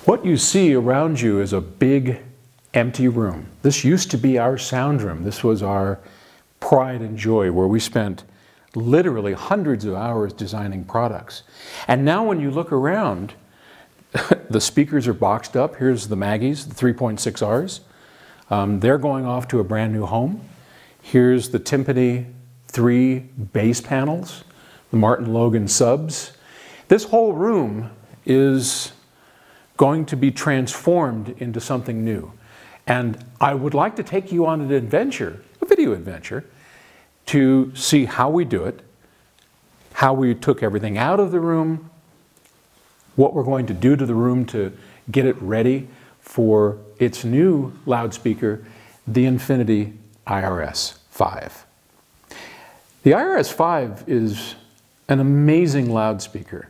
What you see around you is a big empty room. This used to be our sound room. This was our pride and joy, where we spent literally hundreds of hours designing products. And now when you look around, the speakers are boxed up. Here's the Maggies, the 3.6Rs. They're going off to a brand new home. Here's the Timpani 3 bass panels, the Martin Logan subs. This whole room is going to be transformed into something new. And I would like to take you on an adventure, a video adventure, to see how we do it, how we took everything out of the room, what we're going to do to the room to get it ready for its new loudspeaker, the Infinity IRSV. The IRSV is an amazing loudspeaker.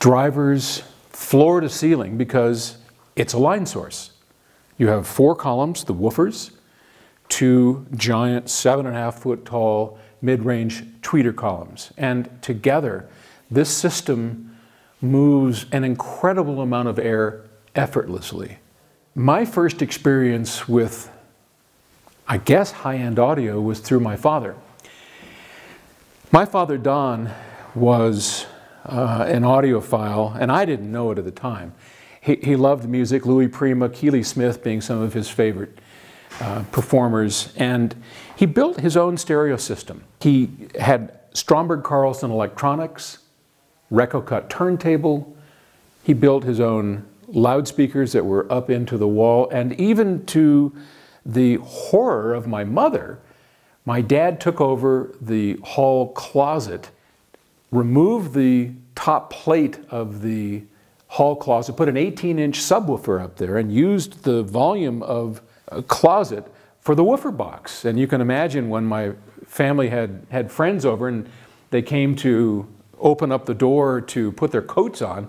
Drivers floor to ceiling because it's a line source. You have 4 columns, the woofers, 2 giant 7.5 foot tall mid-range tweeter columns. And together, this system moves an incredible amount of air effortlessly. My first experience with, I guess, high-end audio was through my father. My father, Don, was an audiophile, and I didn't know it at the time. He loved music, Louis Prima, Keely Smith being some of his favorite performers, and he built his own stereo system. He had Stromberg Carlson electronics, Reco-Cut turntable. He built his own loudspeakers that were up into the wall, and even to the horror of my mother, my dad took over the hall closet, removed the top plate of the hall closet, put an 18-inch subwoofer up there, and used the volume of a closet for the woofer box. And you can imagine when my family had friends over and they came to open up the door to put their coats on,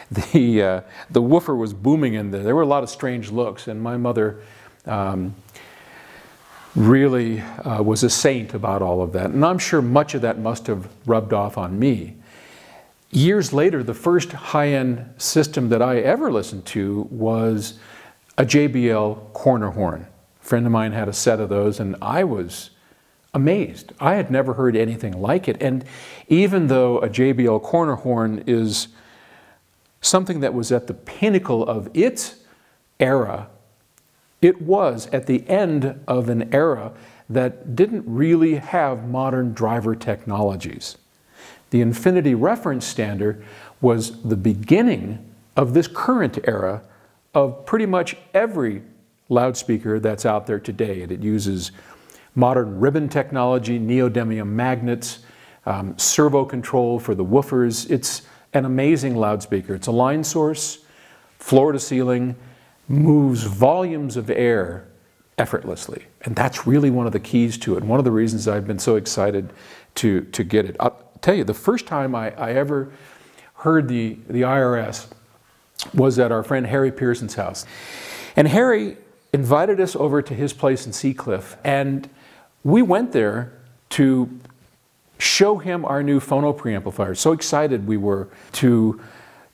the woofer was booming in there. There were a lot of strange looks, and my mother really was a saint about all of that. And I'm sure much of that must have rubbed off on me. Years later, the first high-end system that I ever listened to was a JBL corner horn. A friend of mine had a set of those, and I was amazed. I had never heard anything like it. And even though a JBL corner horn is something that was at the pinnacle of its era, it was at the end of an era that didn't really have modern driver technologies. The Infinity reference standard was the beginning of this current era of pretty much every loudspeaker that's out there today. And it uses modern ribbon technology, neodymium magnets, servo control for the woofers. It's an amazing loudspeaker. It's a line source, floor to ceiling, moves volumes of air effortlessly. And that's really one of the keys to it. One of the reasons I've been so excited to get it. I'll tell you, the first time I ever heard the IRS was at our friend Harry Pearson's house. And Harry invited us over to his place in Seacliff, and we went there to show him our new phono preamplifier. So excited we were to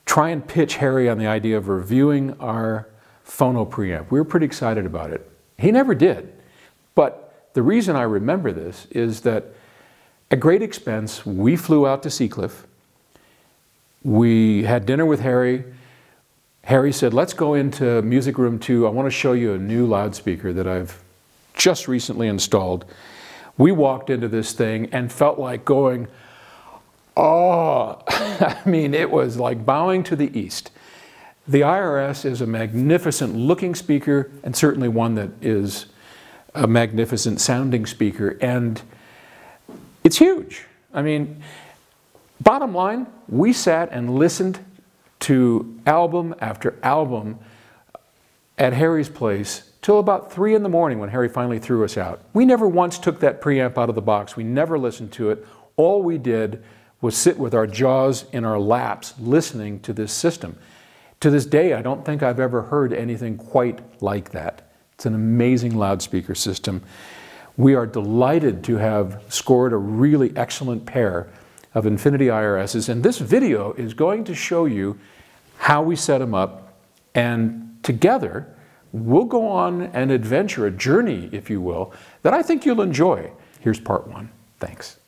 try and pitch Harry on the idea of reviewing our phono preamp. We were pretty excited about it. He never did. But the reason I remember this is that at great expense, we flew out to Seacliff. We had dinner with Harry. Harry said, let's go into Music Room 2. I want to show you a new loudspeaker that I've just recently installed. We walked into this thing and felt like going, oh, I mean, it was like bowing to the east. The IRS is a magnificent looking speaker, and certainly one that is a magnificent sounding speaker, and it's huge. I mean, bottom line, we sat and listened to album after album at Harry's place till about 3 in the morning when Harry finally threw us out. We never once took that preamp out of the box. We never listened to it. All we did was sit with our jaws in our laps listening to this system. To this day, I don't think I've ever heard anything quite like that. It's an amazing loudspeaker system. We are delighted to have scored a really excellent pair of Infinity IRSs, and this video is going to show you how we set them up, and together we'll go on an adventure, a journey, if you will, that I think you'll enjoy. Here's part one. Thanks.